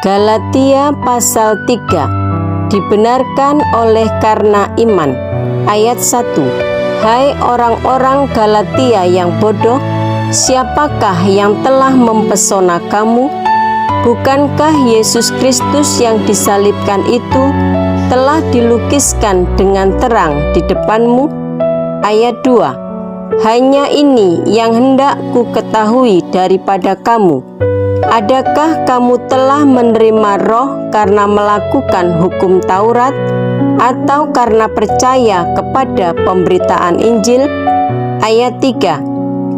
Galatia pasal 3. Dibenarkan oleh karena iman. Ayat 1. Hai orang-orang Galatia yang bodoh, siapakah yang telah mempesona kamu? Bukankah Yesus Kristus yang disalibkan itu telah dilukiskan dengan terang di depanmu? Ayat 2. Hanya ini yang hendak ku ketahui daripada kamu. Adakah kamu telah menerima Roh karena melakukan hukum Taurat, atau karena percaya kepada pemberitaan Injil? Ayat 3.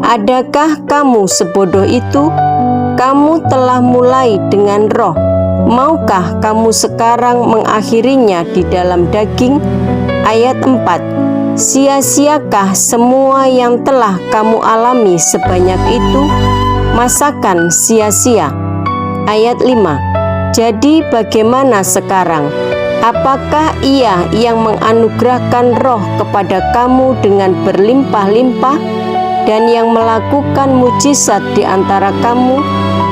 Adakah kamu sebodoh itu? Kamu telah mulai dengan Roh. Maukah kamu sekarang mengakhirinya di dalam daging? Ayat 4. Sia-siakah semua yang telah kamu alami sebanyak itu? Masakan sia-sia? Ayat 5. Jadi bagaimana sekarang? Apakah Ia yang menganugerahkan Roh kepada kamu dengan berlimpah-limpah dan yang melakukan mujizat di antara kamu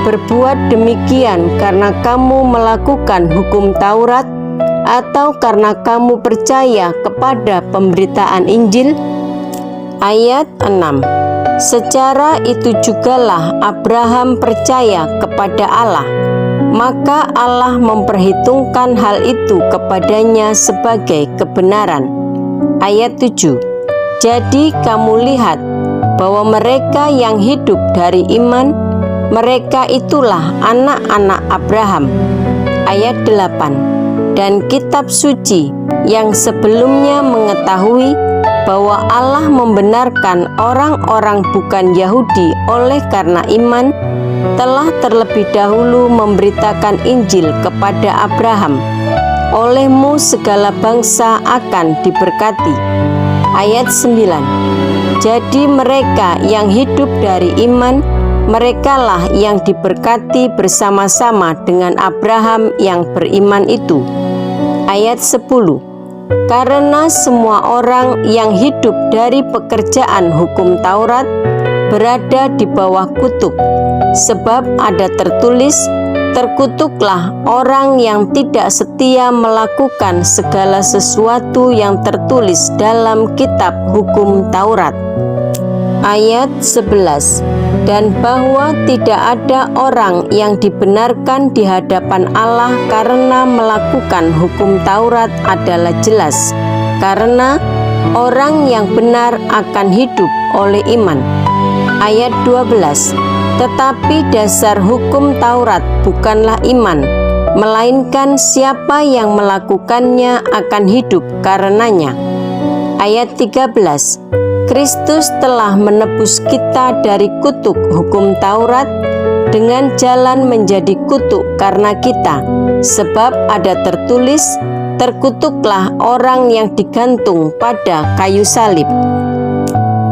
berbuat demikian karena kamu melakukan hukum Taurat atau karena kamu percaya kepada pemberitaan Injil? Ayat 6. Secara itu jugalah Abraham percaya kepada Allah, maka Allah memperhitungkan hal itu kepadanya sebagai kebenaran. Ayat 7. Jadi kamu lihat bahwa mereka yang hidup dari iman, mereka itulah anak-anak Abraham. Ayat 8. Dan kitab suci yang sebelumnya mengetahui bahwa Allah membenarkan orang-orang bukan Yahudi oleh karena iman, telah terlebih dahulu memberitakan Injil kepada Abraham. Olehmu segala bangsa akan diberkati. Ayat 9. Jadi mereka yang hidup dari iman, merekalah yang diberkati bersama-sama dengan Abraham yang beriman itu. Ayat 10. Karena semua orang yang hidup dari pekerjaan hukum Taurat berada di bawah kutuk, sebab ada tertulis, terkutuklah orang yang tidak setia melakukan segala sesuatu yang tertulis dalam kitab hukum Taurat. Ayat 11. Dan bahwa tidak ada orang yang dibenarkan di hadapan Allah karena melakukan hukum Taurat adalah jelas, karena orang yang benar akan hidup oleh iman. Ayat 12. Tetapi dasar hukum Taurat bukanlah iman, melainkan siapa yang melakukannya akan hidup karenanya. Ayat 13. Kristus telah menebus kita dari kutuk hukum Taurat dengan jalan menjadi kutuk karena kita, sebab ada tertulis, terkutuklah orang yang digantung pada kayu salib.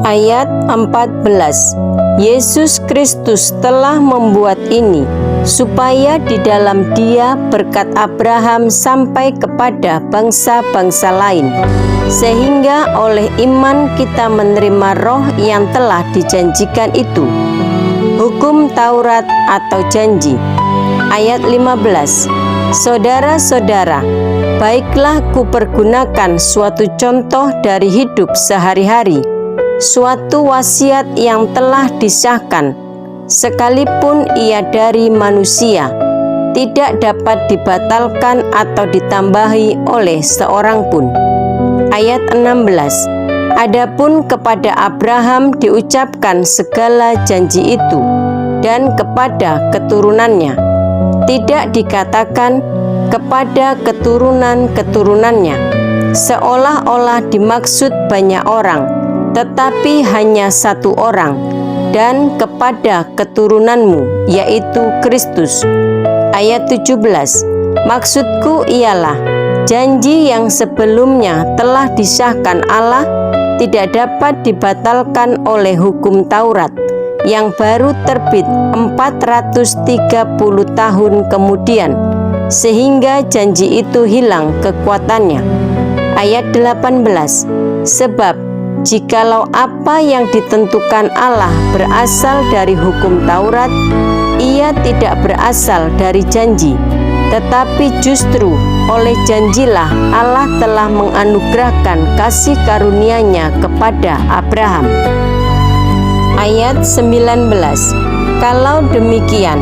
Ayat 14. Yesus Kristus telah membuat ini supaya di dalam Dia berkat Abraham sampai kepada bangsa-bangsa lain, sehingga oleh iman kita menerima Roh yang telah dijanjikan itu. Hukum Taurat atau janji. Ayat 15. Saudara-saudara, baiklah kupergunakan suatu contoh dari hidup sehari-hari, suatu wasiat yang telah disahkan, sekalipun ia dari manusia, tidak dapat dibatalkan atau ditambahi oleh seorang pun. Ayat 16. Adapun kepada Abraham diucapkan segala janji itu, dan kepada keturunannya. Tidak dikatakan kepada keturunan-keturunannya, seolah-olah dimaksud banyak orang, tetapi hanya satu orang, dan kepada keturunanmu, yaitu Kristus. Ayat 17. Maksudku ialah, janji yang sebelumnya telah disahkan Allah tidak dapat dibatalkan oleh hukum Taurat yang baru terbit 430 tahun kemudian, sehingga janji itu hilang kekuatannya. Ayat 18. Sebab jikalau apa yang ditentukan Allah berasal dari hukum Taurat, ia tidak berasal dari janji, tetapi justru oleh janjilah Allah telah menganugerahkan kasih karunia-Nya kepada Abraham. Ayat 19. Kalau demikian,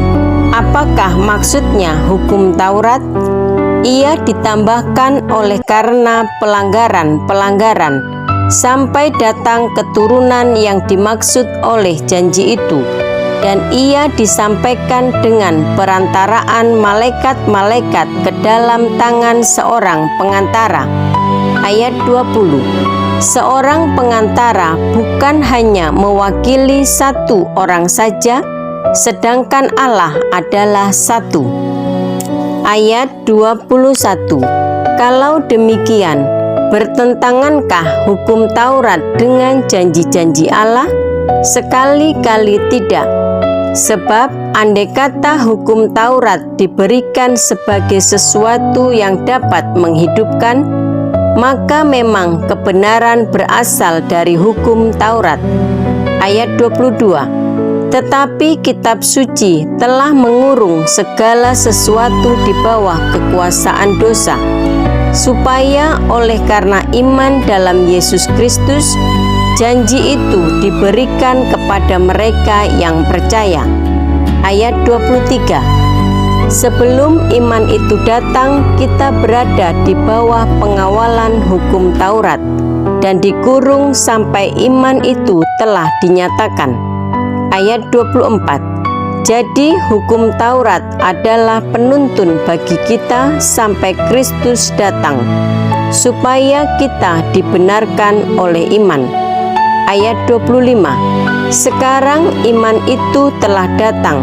apakah maksudnya hukum Taurat? Ia ditambahkan oleh karena pelanggaran-pelanggaran sampai datang keturunan yang dimaksud oleh janji itu, dan ia disampaikan dengan perantaraan malaikat-malaikat ke dalam tangan seorang pengantara. Ayat 20. Seorang pengantara bukan hanya mewakili satu orang saja, sedangkan Allah adalah satu. Ayat 21. Kalau demikian, bertentangankah hukum Taurat dengan janji-janji Allah? Sekali-kali tidak. Sebab andai kata hukum Taurat diberikan sebagai sesuatu yang dapat menghidupkan, maka memang kebenaran berasal dari hukum Taurat. Ayat 22. Tetapi kitab suci telah mengurung segala sesuatu di bawah kekuasaan dosa, supaya oleh karena iman dalam Yesus Kristus, janji itu diberikan kepada mereka yang percaya. Ayat 23. Sebelum iman itu datang, kita berada di bawah pengawalan hukum Taurat dan dikurung sampai iman itu telah dinyatakan. Ayat 24. Jadi hukum Taurat adalah penuntun bagi kita sampai Kristus datang, supaya kita dibenarkan oleh iman. Ayat 25. Sekarang iman itu telah datang,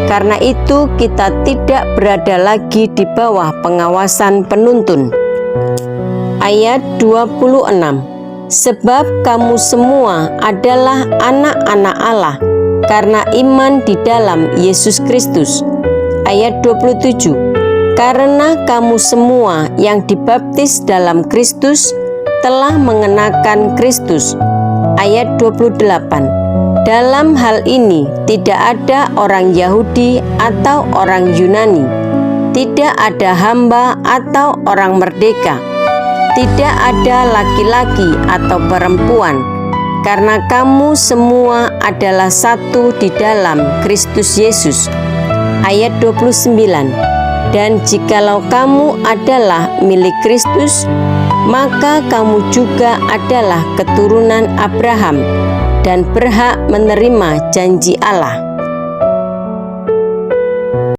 karena itu kita tidak berada lagi di bawah pengawasan penuntun. Ayat 26. Sebab kamu semua adalah anak-anak Allah karena iman di dalam Yesus Kristus. Ayat 27. Karena kamu semua yang dibaptis dalam Kristus telah mengenakan Kristus. Ayat 28. Dalam hal ini tidak ada orang Yahudi atau orang Yunani, tidak ada hamba atau orang merdeka, tidak ada laki-laki atau perempuan, karena kamu semua adalah satu di dalam Kristus Yesus. Ayat 29. Dan jikalau kamu adalah milik Kristus, maka kamu juga adalah keturunan Abraham dan berhak menerima janji Allah.